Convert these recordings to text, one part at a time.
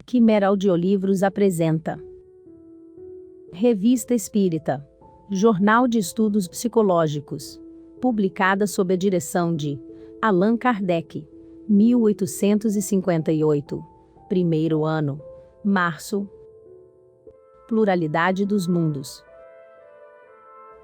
Quimera Audiolivros apresenta Revista Espírita, Jornal de Estudos Psicológicos, publicada sob a direção de Allan Kardec, 1858, primeiro ano, março. Pluralidade dos mundos.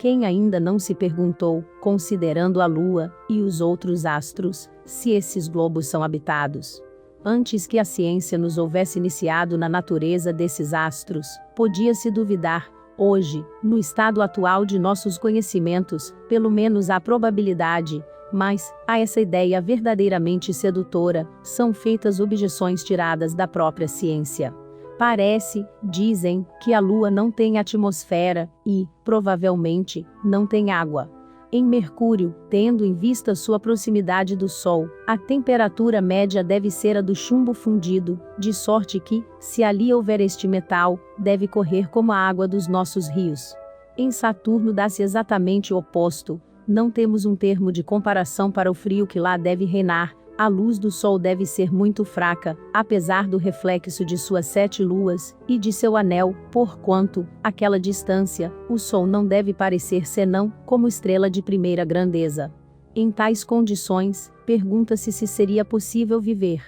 Quem ainda não se perguntou, considerando a Lua e os outros astros, se esses globos são habitados? Antes que a ciência nos houvesse iniciado na natureza desses astros, podia-se duvidar, hoje, no estado atual de nossos conhecimentos, pelo menos há probabilidade, mas, a essa ideia verdadeiramente sedutora, são feitas objeções tiradas da própria ciência. Parece, dizem, que a Lua não tem atmosfera e, provavelmente, não tem água. Em Mercúrio, tendo em vista sua proximidade do Sol, a temperatura média deve ser a do chumbo fundido, de sorte que, se ali houver este metal, deve correr como a água dos nossos rios. Em Saturno dá-se exatamente o oposto. Não temos um termo de comparação para o frio que lá deve reinar. A luz do Sol deve ser muito fraca, apesar do reflexo de suas 7 luas, e de seu anel, porquanto, àquela distância, o Sol não deve parecer senão, como estrela de primeira grandeza. Em tais condições, pergunta-se se seria possível viver.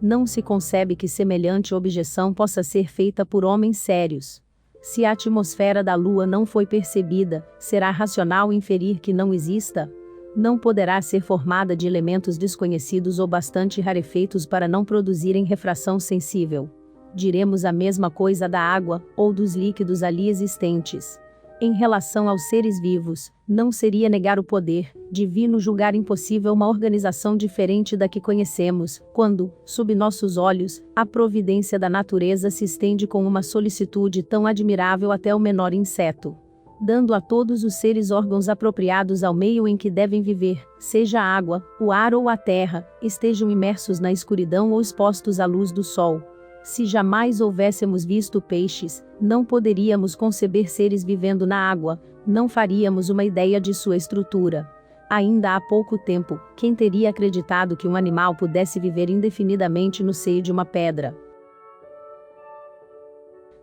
Não se concebe que semelhante objeção possa ser feita por homens sérios. Se a atmosfera da Lua não foi percebida, será racional inferir que não exista? Não poderá ser formada de elementos desconhecidos ou bastante rarefeitos para não produzirem refração sensível. Diremos a mesma coisa da água, ou dos líquidos ali existentes. Em relação aos seres vivos, não seria negar o poder divino julgar impossível uma organização diferente da que conhecemos, quando, sob nossos olhos, a providência da natureza se estende com uma solicitude tão admirável até o menor inseto, dando a todos os seres órgãos apropriados ao meio em que devem viver, seja a água, o ar ou a terra, estejam imersos na escuridão ou expostos à luz do sol. Se jamais houvéssemos visto peixes, não poderíamos conceber seres vivendo na água, não faríamos uma ideia de sua estrutura. Ainda há pouco tempo, quem teria acreditado que um animal pudesse viver indefinidamente no seio de uma pedra?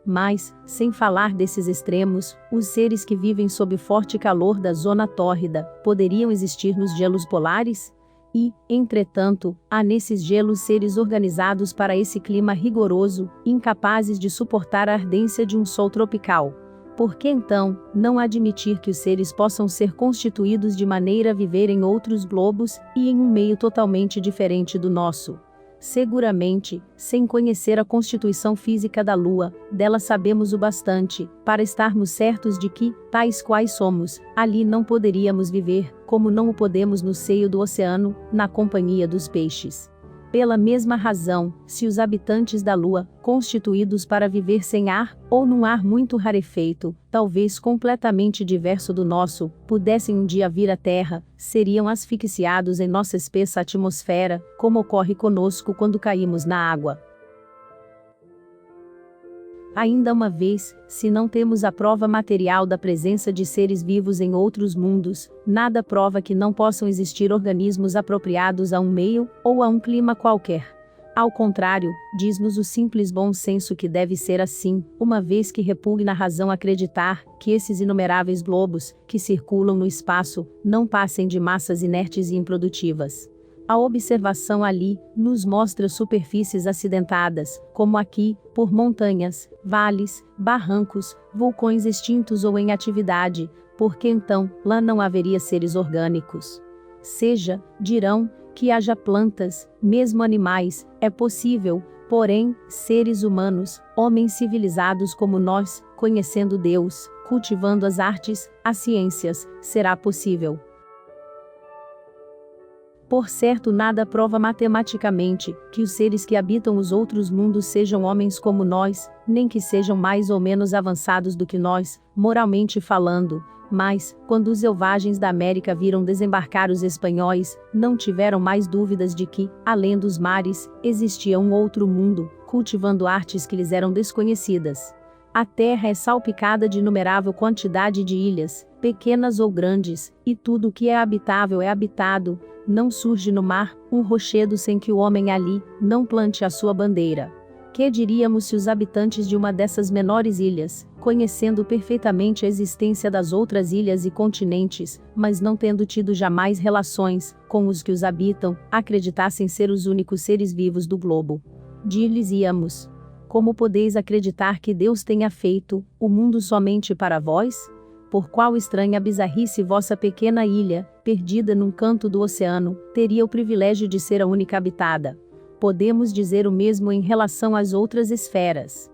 Mas, sem falar desses extremos, os seres que vivem sob o forte calor da zona tórrida, poderiam existir nos gelos polares? E, entretanto, há nesses gelos seres organizados para esse clima rigoroso, incapazes de suportar a ardência de um sol tropical. Por que então, não admitir que os seres possam ser constituídos de maneira a viver em outros globos, e em um meio totalmente diferente do nosso? Seguramente, sem conhecer a constituição física da Lua, dela sabemos o bastante, para estarmos certos de que, tais quais somos, ali não poderíamos viver, como não o podemos no seio do oceano, na companhia dos peixes. Pela mesma razão, se os habitantes da Lua, constituídos para viver sem ar, ou num ar muito rarefeito, talvez completamente diverso do nosso, pudessem um dia vir à Terra, seriam asfixiados em nossa espessa atmosfera, como ocorre conosco quando caímos na água. Ainda uma vez, se não temos a prova material da presença de seres vivos em outros mundos, nada prova que não possam existir organismos apropriados a um meio, ou a um clima qualquer. Ao contrário, diz-nos o simples bom senso que deve ser assim, uma vez que repugna a razão acreditar que esses inumeráveis globos, que circulam no espaço, não passem de massas inertes e improdutivas. A observação ali, nos mostra superfícies acidentadas, como aqui, por montanhas, vales, barrancos, vulcões extintos ou em atividade, porque então, lá não haveria seres orgânicos. Seja, dirão, que haja plantas, mesmo animais, é possível, porém, seres humanos, homens civilizados como nós, conhecendo Deus, cultivando as artes, as ciências, será possível. Por certo, nada prova matematicamente que os seres que habitam os outros mundos sejam homens como nós, nem que sejam mais ou menos avançados do que nós, moralmente falando. Mas, quando os selvagens da América viram desembarcar os espanhóis, não tiveram mais dúvidas de que, além dos mares, existia um outro mundo, cultivando artes que lhes eram desconhecidas. A terra é salpicada de inumerável quantidade de ilhas, pequenas ou grandes, e tudo o que é habitável é habitado, Não surge no mar um rochedo sem que o homem ali não plante a sua bandeira. Que diríamos se os habitantes de uma dessas menores ilhas, conhecendo perfeitamente a existência das outras ilhas e continentes, mas não tendo tido jamais relações com os que os habitam, acreditassem ser os únicos seres vivos do globo? Dir-lhes-íamos: como podeis acreditar que Deus tenha feito o mundo somente para vós? Por qual estranha bizarrice vossa pequena ilha, perdida num canto do oceano, teria o privilégio de ser a única habitada? Podemos dizer o mesmo em relação às outras esferas.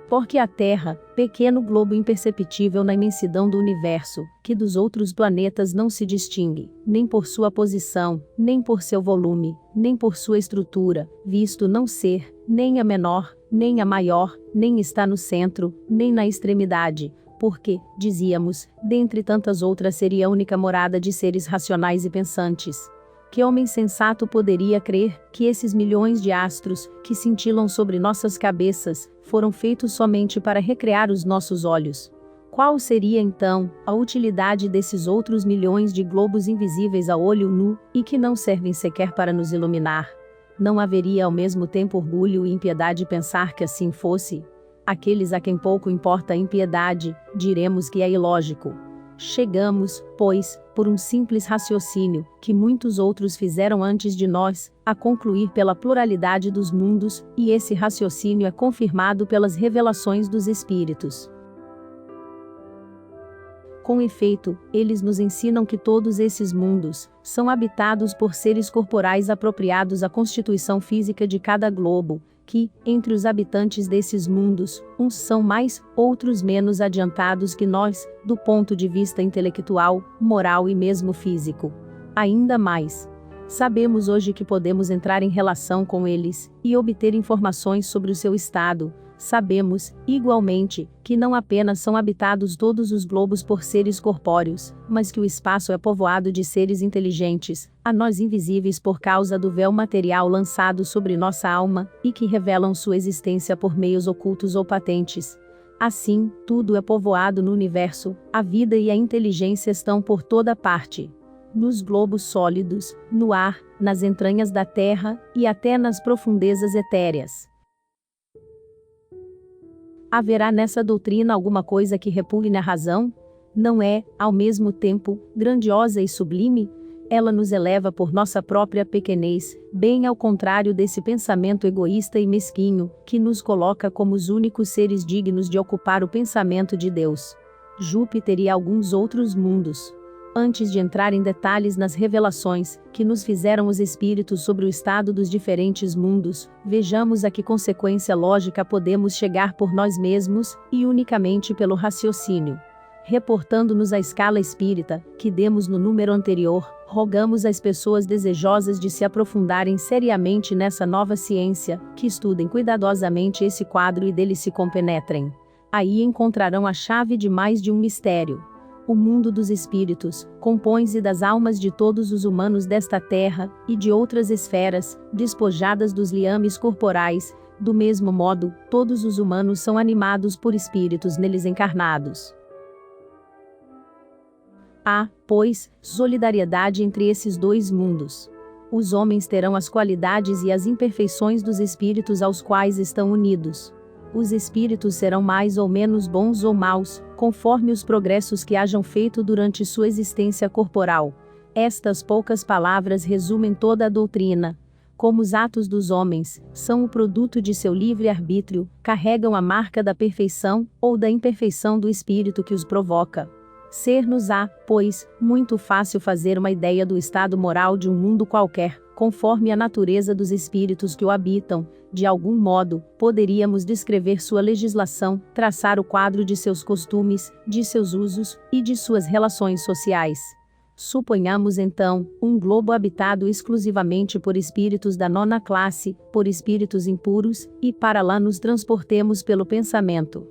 Porque a Terra, pequeno globo imperceptível na imensidão do universo, que dos outros planetas não se distingue, nem por sua posição, nem por seu volume, nem por sua estrutura, visto não ser, nem a menor, nem a maior, nem está no centro, nem na extremidade, porque, dizíamos, dentre tantas outras seria a única morada de seres racionais e pensantes. Que homem sensato poderia crer que esses milhões de astros, que cintilam sobre nossas cabeças, foram feitos somente para recrear os nossos olhos? Qual seria então a utilidade desses outros milhões de globos invisíveis a olho nu, e que não servem sequer para nos iluminar? Não haveria ao mesmo tempo orgulho e impiedade pensar que assim fosse? Aqueles a quem pouco importa a impiedade, diremos que é ilógico. Chegamos, pois, por um simples raciocínio, que muitos outros fizeram antes de nós, a concluir pela pluralidade dos mundos, e esse raciocínio é confirmado pelas revelações dos Espíritos. Com efeito, eles nos ensinam que todos esses mundos são habitados por seres corporais apropriados à constituição física de cada globo, que, entre os habitantes desses mundos, uns são mais, outros menos adiantados que nós, do ponto de vista intelectual, moral e mesmo físico. Ainda mais, sabemos hoje que podemos entrar em relação com eles, e obter informações sobre o seu estado. Sabemos, igualmente, que não apenas são habitados todos os globos por seres corpóreos, mas que o espaço é povoado de seres inteligentes, a nós invisíveis por causa do véu material lançado sobre nossa alma, e que revelam sua existência por meios ocultos ou patentes. Assim, tudo é povoado no universo, a vida e a inteligência estão por toda parte. Nos globos sólidos, no ar, nas entranhas da terra, e até nas profundezas etéreas. Haverá nessa doutrina alguma coisa que repugne a razão? Não é, ao mesmo tempo, grandiosa e sublime? Ela nos eleva por nossa própria pequenez, bem ao contrário desse pensamento egoísta e mesquinho, que nos coloca como os únicos seres dignos de ocupar o pensamento de Deus. Júpiter e alguns outros mundos. Antes de entrar em detalhes nas revelações que nos fizeram os espíritos sobre o estado dos diferentes mundos, vejamos a que consequência lógica podemos chegar por nós mesmos, e unicamente pelo raciocínio. Reportando-nos à escala espírita, que demos no número anterior, rogamos às pessoas desejosas de se aprofundarem seriamente nessa nova ciência, que estudem cuidadosamente esse quadro e dele se compenetrem. Aí encontrarão a chave de mais de um mistério. O mundo dos espíritos compõe-se das almas de todos os humanos desta terra, e de outras esferas, despojadas dos liames corporais. Do mesmo modo, todos os humanos são animados por espíritos neles encarnados. Há, pois, solidariedade entre esses dois mundos. Os homens terão as qualidades e as imperfeições dos espíritos aos quais estão unidos. Os espíritos serão mais ou menos bons ou maus, conforme os progressos que hajam feito durante sua existência corporal. Estas poucas palavras resumem toda a doutrina. Como os atos dos homens são o produto de seu livre-arbítrio, carregam a marca da perfeição ou da imperfeição do espírito que os provoca. Ser-nos-á, pois, muito fácil fazer uma ideia do estado moral de um mundo qualquer, conforme a natureza dos espíritos que o habitam. De algum modo, poderíamos descrever sua legislação, traçar o quadro de seus costumes, de seus usos, e de suas relações sociais. Suponhamos então, um globo habitado exclusivamente por espíritos da 9ª classe, por espíritos impuros, e para lá nos transportemos pelo pensamento.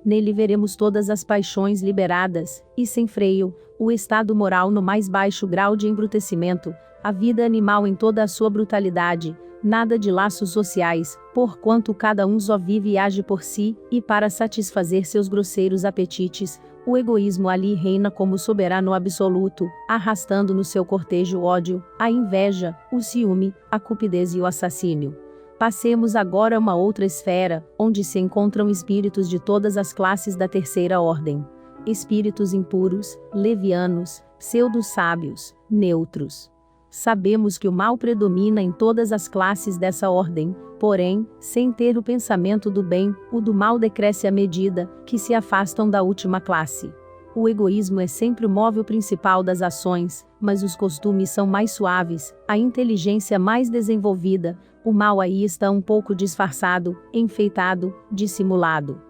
Nele veremos todas as paixões liberadas, e sem freio, o estado moral no mais baixo grau de embrutecimento, a vida animal em toda a sua brutalidade. nada de laços sociais, porquanto cada um só vive e age por si, e para satisfazer seus grosseiros apetites. O egoísmo ali reina como soberano absoluto, arrastando no seu cortejo o ódio, a inveja, o ciúme, a cupidez e o assassínio. Passemos agora a uma outra esfera, onde se encontram espíritos de todas as classes da terceira ordem. Espíritos impuros, levianos, pseudo-sábios, neutros. Sabemos que o mal predomina em todas as classes dessa ordem, porém, sem ter o pensamento do bem, o do mal decresce à medida que se afastam da última classe. O egoísmo é sempre o móvel principal das ações, mas os costumes são mais suaves, a inteligência mais desenvolvida, o mal aí está um pouco disfarçado, enfeitado, dissimulado.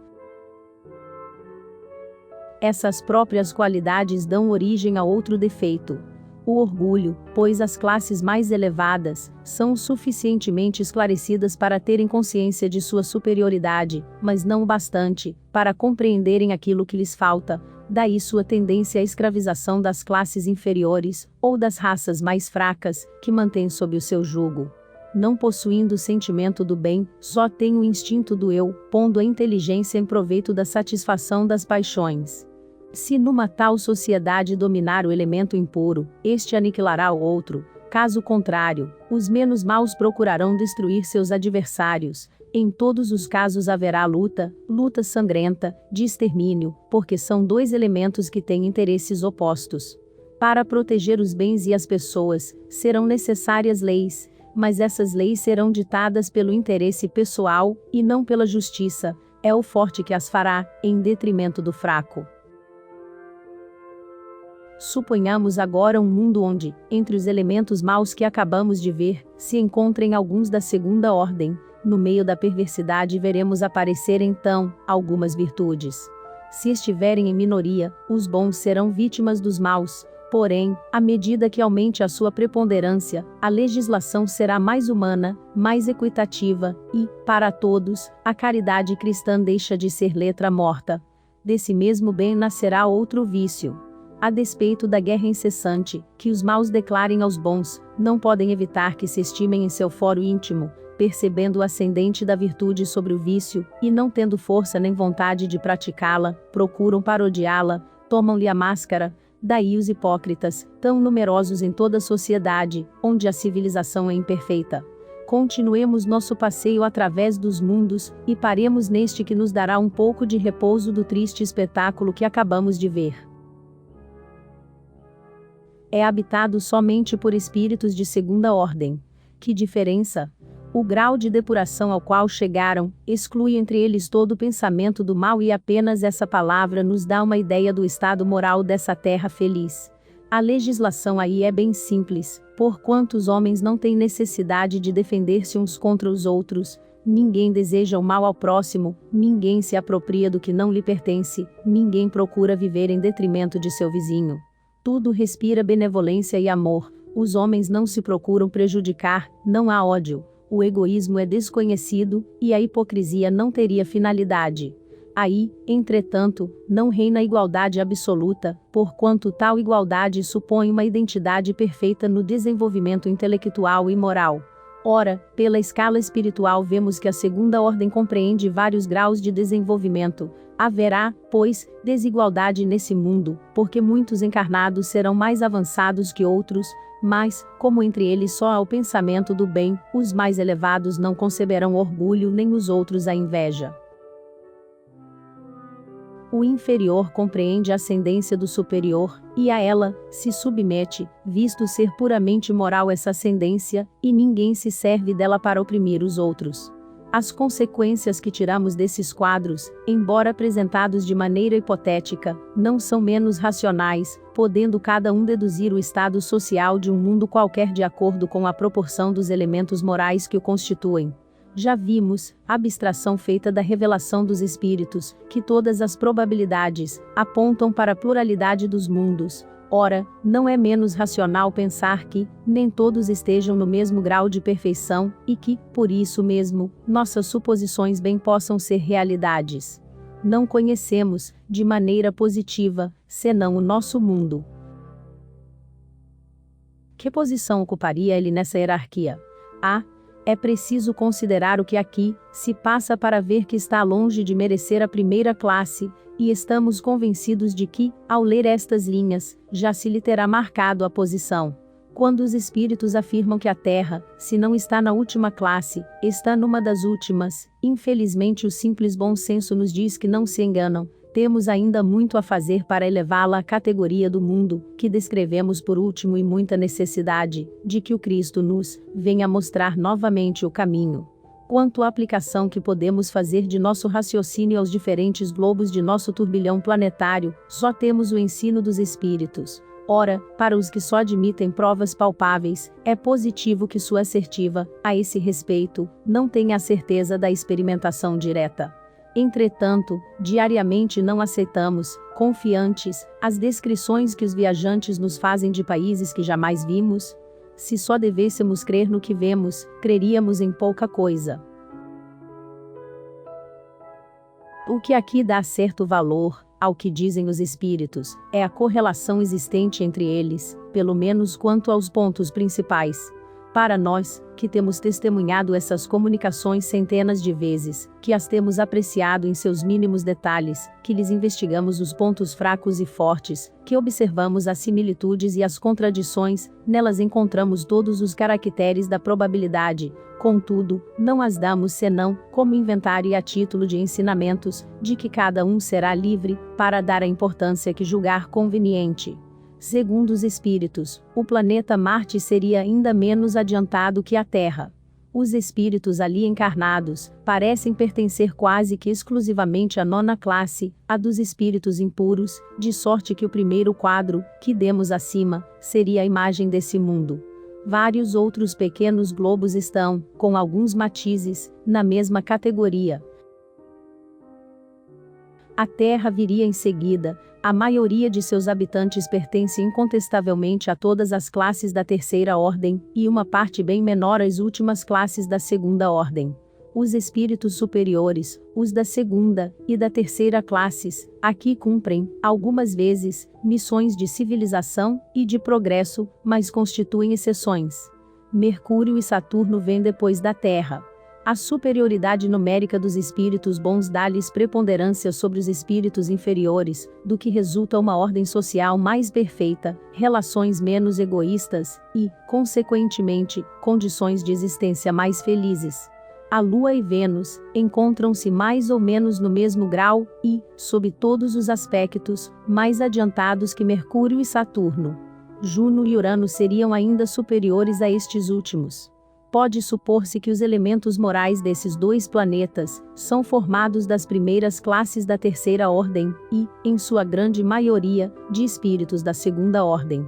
Essas próprias qualidades dão origem a outro defeito. O orgulho, pois as classes mais elevadas são suficientemente esclarecidas para terem consciência de sua superioridade, mas não o bastante para compreenderem aquilo que lhes falta, daí sua tendência à escravização das classes inferiores, ou das raças mais fracas, que mantém sob o seu jugo. Não possuindo o sentimento do bem, só tem o instinto do eu, pondo a inteligência em proveito da satisfação das paixões. Se numa tal sociedade dominar o elemento impuro, este aniquilará o outro. Caso contrário, os menos maus procurarão destruir seus adversários. Em todos os casos haverá luta sangrenta, de extermínio, porque são dois elementos que têm interesses opostos. Para proteger os bens e as pessoas, serão necessárias leis, mas essas leis serão ditadas pelo interesse pessoal, e não pela justiça. É o forte que as fará, em detrimento do fraco. Suponhamos agora um mundo onde, entre os elementos maus que acabamos de ver, se encontrem alguns da segunda ordem. No meio da perversidade veremos aparecer então algumas virtudes. Se estiverem em minoria, os bons serão vítimas dos maus. Porém, à medida que aumente a sua preponderância, a legislação será mais humana, mais equitativa, e, para todos, a caridade cristã deixa de ser letra morta. Desse mesmo bem nascerá outro vício. A despeito da guerra incessante, que os maus declarem aos bons, não podem evitar que se estimem em seu foro íntimo, percebendo o ascendente da virtude sobre o vício, e não tendo força nem vontade de praticá-la, procuram parodiá-la, tomam-lhe a máscara. Daí os hipócritas, tão numerosos em toda a sociedade, onde a civilização é imperfeita. Continuemos nosso passeio através dos mundos, e paremos neste que nos dará um pouco de repouso do triste espetáculo que acabamos de ver. É habitado somente por espíritos de segunda ordem. Que diferença! O grau de depuração ao qual chegaram, exclui entre eles todo o pensamento do mal, e apenas essa palavra nos dá uma ideia do estado moral dessa terra feliz. A legislação aí é bem simples, porquanto os homens não têm necessidade de defender-se uns contra os outros, ninguém deseja o mal ao próximo, ninguém se apropria do que não lhe pertence, ninguém procura viver em detrimento de seu vizinho. Tudo respira benevolência e amor, os homens não se procuram prejudicar, não há ódio. O egoísmo é desconhecido, e a hipocrisia não teria finalidade. Aí, entretanto, não reina a igualdade absoluta, porquanto tal igualdade supõe uma identidade perfeita no desenvolvimento intelectual e moral. Ora, pela escala espiritual vemos que a segunda ordem compreende vários graus de desenvolvimento. Haverá, pois, desigualdade nesse mundo, porque muitos encarnados serão mais avançados que outros, mas, como entre eles só há o pensamento do bem, os mais elevados não conceberão orgulho nem os outros a inveja. O inferior compreende a ascendência do superior, e a ela se submete, visto ser puramente moral essa ascendência, e ninguém se serve dela para oprimir os outros. As consequências que tiramos desses quadros, embora apresentados de maneira hipotética, não são menos racionais, podendo cada um deduzir o estado social de um mundo qualquer de acordo com a proporção dos elementos morais que o constituem. Já vimos, abstração feita da revelação dos espíritos, que todas as probabilidades apontam para a pluralidade dos mundos. Ora, não é menos racional pensar que nem todos estejam no mesmo grau de perfeição, e que, por isso mesmo, nossas suposições bem possam ser realidades. Não conhecemos, de maneira positiva, senão o nosso mundo. Que posição ocuparia ele nessa hierarquia? A. É preciso considerar o que aqui se passa para ver que está longe de merecer a primeira classe, e estamos convencidos de que, ao ler estas linhas, já se lhe terá marcado a posição. Quando os espíritos afirmam que a Terra, se não está na última classe, está numa das últimas, infelizmente o simples bom senso nos diz que não se enganam. Temos ainda muito a fazer para elevá-la à categoria do mundo, que descrevemos por último, e muita necessidade de que o Cristo nos venha mostrar novamente o caminho. Quanto à aplicação que podemos fazer de nosso raciocínio aos diferentes globos de nosso turbilhão planetário, só temos o ensino dos espíritos. Ora, para os que só admitem provas palpáveis, é positivo que sua assertiva, a esse respeito, não tenha a certeza da experimentação direta. Entretanto, diariamente não aceitamos, confiantes, as descrições que os viajantes nos fazem de países que jamais vimos. Se só devêssemos crer no que vemos, creríamos em pouca coisa. O que aqui dá certo valor ao que dizem os espíritos é a correlação existente entre eles, pelo menos quanto aos pontos principais. Para nós, que temos testemunhado essas comunicações centenas de vezes, que as temos apreciado em seus mínimos detalhes, que lhes investigamos os pontos fracos e fortes, que observamos as similitudes e as contradições, nelas encontramos todos os caracteres da probabilidade. Contudo, não as damos senão como inventário e a título de ensinamentos, de que cada um será livre para dar a importância que julgar conveniente. Segundo os espíritos, o planeta Marte seria ainda menos adiantado que a Terra. Os espíritos ali encarnados parecem pertencer quase que exclusivamente à nona classe, a dos espíritos impuros, de sorte que o primeiro quadro, que demos acima, seria a imagem desse mundo. Vários outros pequenos globos estão, com alguns matizes, na mesma categoria. A Terra viria em seguida. A maioria de seus habitantes pertence incontestavelmente a todas as classes da terceira ordem, e uma parte bem menor às últimas classes da segunda ordem. Os espíritos superiores, os da segunda e da terceira classes, aqui cumprem, algumas vezes, missões de civilização e de progresso, mas constituem exceções. Mercúrio e Saturno vêm depois da Terra. A superioridade numérica dos espíritos bons dá-lhes preponderância sobre os espíritos inferiores, do que resulta uma ordem social mais perfeita, relações menos egoístas e, consequentemente, condições de existência mais felizes. A Lua e Vênus encontram-se mais ou menos no mesmo grau e, sob todos os aspectos, mais adiantados que Mercúrio e Saturno. Juno e Urano seriam ainda superiores a estes últimos. Pode supor-se que os elementos morais desses dois planetas são formados das primeiras classes da terceira ordem e, em sua grande maioria, de espíritos da segunda ordem.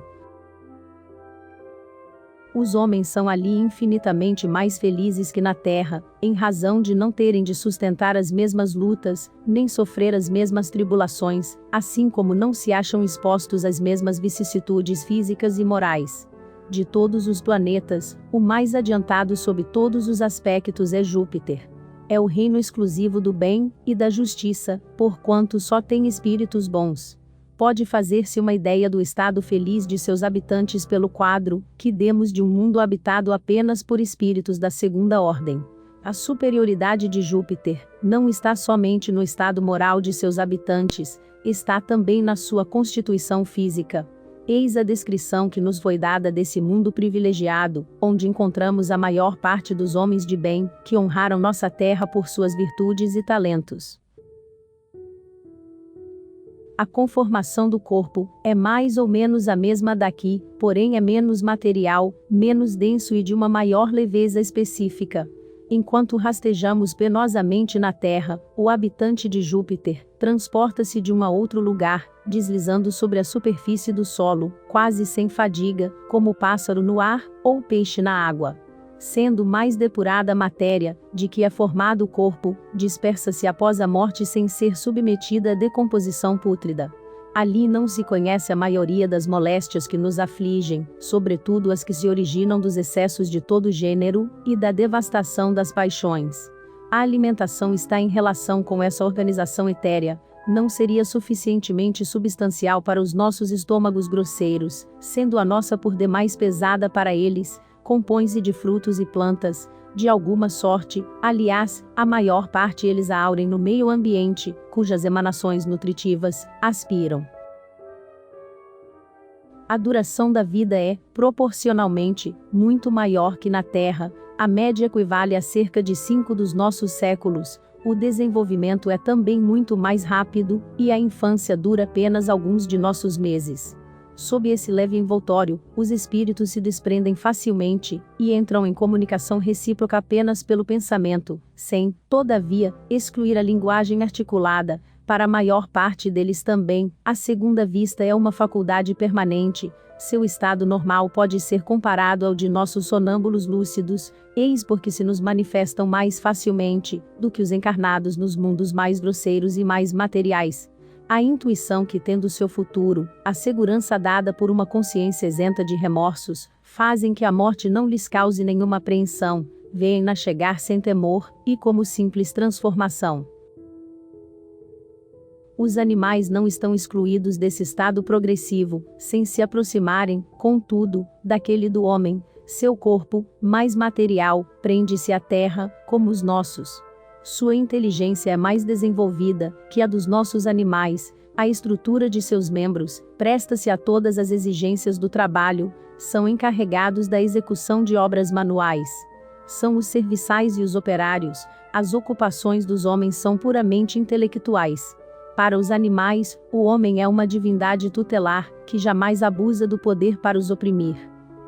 Os homens são ali infinitamente mais felizes que na Terra, em razão de não terem de sustentar as mesmas lutas, nem sofrer as mesmas tribulações, assim como não se acham expostos às mesmas vicissitudes físicas e morais. De todos os planetas, o mais adiantado sob todos os aspectos é Júpiter. É o reino exclusivo do bem e da justiça, porquanto só tem espíritos bons. Pode fazer-se uma ideia do estado feliz de seus habitantes pelo quadro que demos de um mundo habitado apenas por espíritos da segunda ordem. A superioridade de Júpiter não está somente no estado moral de seus habitantes, está também na sua constituição física. Eis a descrição que nos foi dada desse mundo privilegiado, onde encontramos a maior parte dos homens de bem, que honraram nossa terra por suas virtudes e talentos. A conformação do corpo é mais ou menos a mesma daqui, porém é menos material, menos denso e de uma maior leveza específica. Enquanto rastejamos penosamente na Terra, o habitante de Júpiter transporta-se de um a outro lugar, deslizando sobre a superfície do solo, quase sem fadiga, como o pássaro no ar, ou o peixe na água. Sendo mais depurada a matéria, de que é formado o corpo, dispersa-se após a morte sem ser submetida à decomposição pútrida. Ali não se conhece a maioria das moléstias que nos afligem, sobretudo as que se originam dos excessos de todo gênero, e da devastação das paixões. A alimentação está em relação com essa organização etérea, não seria suficientemente substancial para os nossos estômagos grosseiros, sendo a nossa por demais pesada para eles, compõe-se de frutos e plantas, de alguma sorte, aliás, a maior parte eles a aurem no meio ambiente, cujas emanações nutritivas aspiram. A duração da vida é, proporcionalmente, muito maior que na Terra, a média equivale a cerca de 5 dos nossos séculos, o desenvolvimento é também muito mais rápido, e a infância dura apenas alguns de nossos meses. Sob esse leve envoltório, os espíritos se desprendem facilmente, e entram em comunicação recíproca apenas pelo pensamento, sem, todavia, excluir a linguagem articulada. Para a maior parte deles também, a segunda vista é uma faculdade permanente, seu estado normal pode ser comparado ao de nossos sonâmbulos lúcidos, eis porque se nos manifestam mais facilmente, do que os encarnados nos mundos mais grosseiros e mais materiais. A intuição que tendo seu futuro, a segurança dada por uma consciência isenta de remorsos, fazem que a morte não lhes cause nenhuma apreensão, veem-na chegar sem temor, e como simples transformação. Os animais não estão excluídos desse estado progressivo, sem se aproximarem, contudo, daquele do homem. Seu corpo, mais material, prende-se à terra, como os nossos. Sua inteligência é mais desenvolvida que a dos nossos animais, a estrutura de seus membros presta-se a todas as exigências do trabalho, são encarregados da execução de obras manuais. São os serviçais e os operários, as ocupações dos homens são puramente intelectuais. Para os animais, o homem é uma divindade tutelar, que jamais abusa do poder para os oprimir.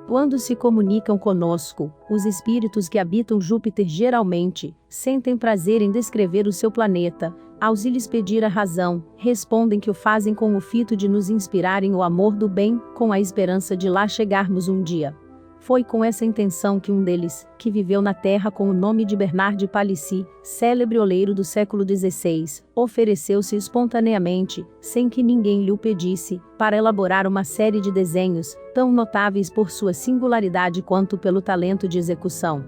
Quando se comunicam conosco, os espíritos que habitam Júpiter geralmente sentem prazer em descrever o seu planeta. Ao se lhes pedir a razão, respondem que o fazem com o fito de nos inspirarem o amor do bem, com a esperança de lá chegarmos um dia. Foi com essa intenção que um deles, que viveu na Terra com o nome de Bernard de Palissy, célebre oleiro do século XVI, ofereceu-se espontaneamente, sem que ninguém lhe o pedisse, para elaborar uma série de desenhos, tão notáveis por sua singularidade quanto pelo talento de execução.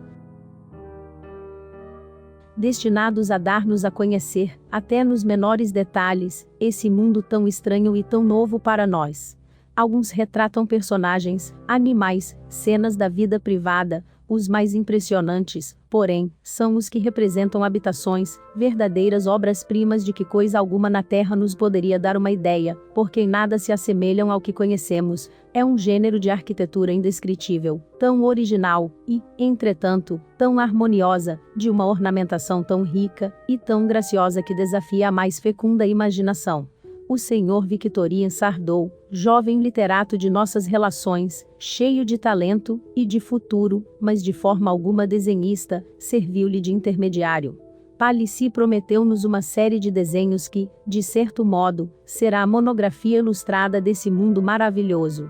Destinados a dar-nos a conhecer, até nos menores detalhes, esse mundo tão estranho e tão novo para nós. Alguns retratam personagens, animais, cenas da vida privada, os mais impressionantes, porém, são os que representam habitações, verdadeiras obras-primas de que coisa alguma na Terra nos poderia dar uma ideia, porque em nada se assemelham ao que conhecemos, é um gênero de arquitetura indescritível, tão original, e, entretanto, tão harmoniosa, de uma ornamentação tão rica, e tão graciosa que desafia a mais fecunda imaginação. O Sr. Victorien Sardou, jovem literato de nossas relações, cheio de talento e de futuro, mas de forma alguma desenhista, serviu-lhe de intermediário. Palissy prometeu-nos uma série de desenhos que, de certo modo, será a monografia ilustrada desse mundo maravilhoso.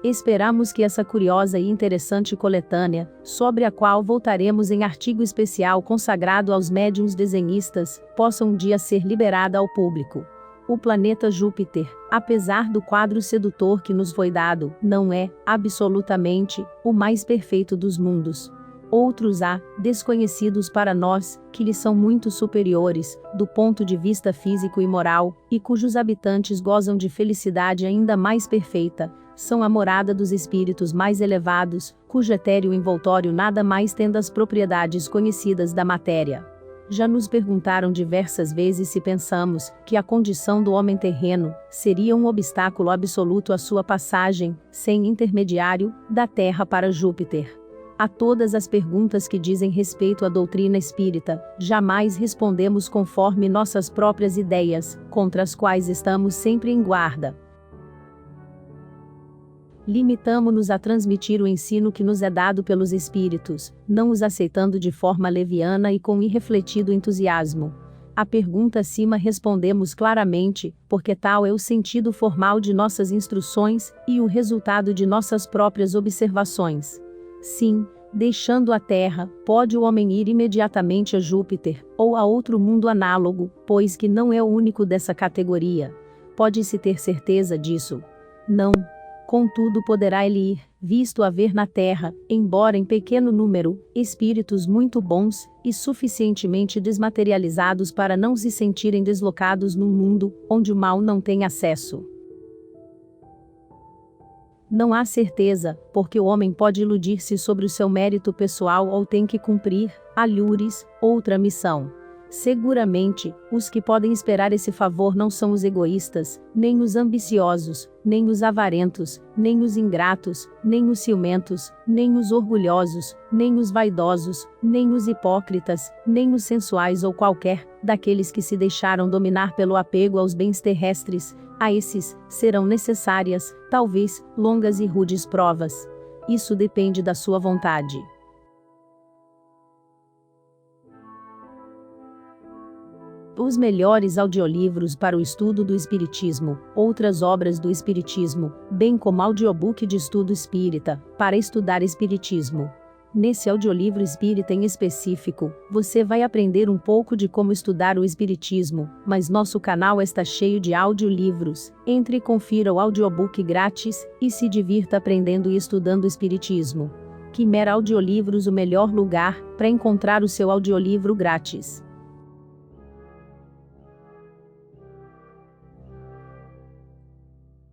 Esperamos que essa curiosa e interessante coletânea, sobre a qual voltaremos em artigo especial consagrado aos médiuns desenhistas, possa um dia ser liberada ao público. O planeta Júpiter, apesar do quadro sedutor que nos foi dado, não é, absolutamente, o mais perfeito dos mundos. Outros há, desconhecidos para nós, que lhe são muito superiores, do ponto de vista físico e moral, e cujos habitantes gozam de felicidade ainda mais perfeita. São a morada dos espíritos mais elevados, cujo etéreo envoltório nada mais tem das propriedades conhecidas da matéria. Já nos perguntaram diversas vezes se pensamos que a condição do homem terreno seria um obstáculo absoluto à sua passagem, sem intermediário, da Terra para Júpiter. A todas as perguntas que dizem respeito à doutrina espírita, jamais respondemos conforme nossas próprias ideias, contra as quais estamos sempre em guarda. Limitamo-nos a transmitir o ensino que nos é dado pelos espíritos, não os aceitando de forma leviana e com irrefletido entusiasmo. A pergunta acima respondemos claramente, porque tal é o sentido formal de nossas instruções e o resultado de nossas próprias observações. Sim, deixando a Terra, pode o homem ir imediatamente a Júpiter, ou a outro mundo análogo, pois que não é o único dessa categoria. Pode-se ter certeza disso? Não. Contudo poderá ele ir, visto haver na Terra, embora em pequeno número, espíritos muito bons, e suficientemente desmaterializados para não se sentirem deslocados num mundo, onde o mal não tem acesso. Não há certeza, porque o homem pode iludir-se sobre o seu mérito pessoal ou tem que cumprir, alhures, outra missão. Seguramente, os que podem esperar esse favor não são os egoístas, nem os ambiciosos, nem os avarentos, nem os ingratos, nem os ciumentos, nem os orgulhosos, nem os vaidosos, nem os hipócritas, nem os sensuais ou qualquer daqueles que se deixaram dominar pelo apego aos bens terrestres. A esses serão necessárias, talvez, longas e rudes provas. Isso depende da sua vontade. Os melhores audiolivros para o estudo do Espiritismo, outras obras do Espiritismo, bem como audiobook de estudo espírita, para estudar Espiritismo. Nesse audiolivro espírita em específico, você vai aprender um pouco de como estudar o Espiritismo, mas nosso canal está cheio de audiolivros. Entre e confira o audiobook grátis, e se divirta aprendendo e estudando o Espiritismo. Quimera Audiolivros, o melhor lugar para encontrar o seu audiolivro grátis.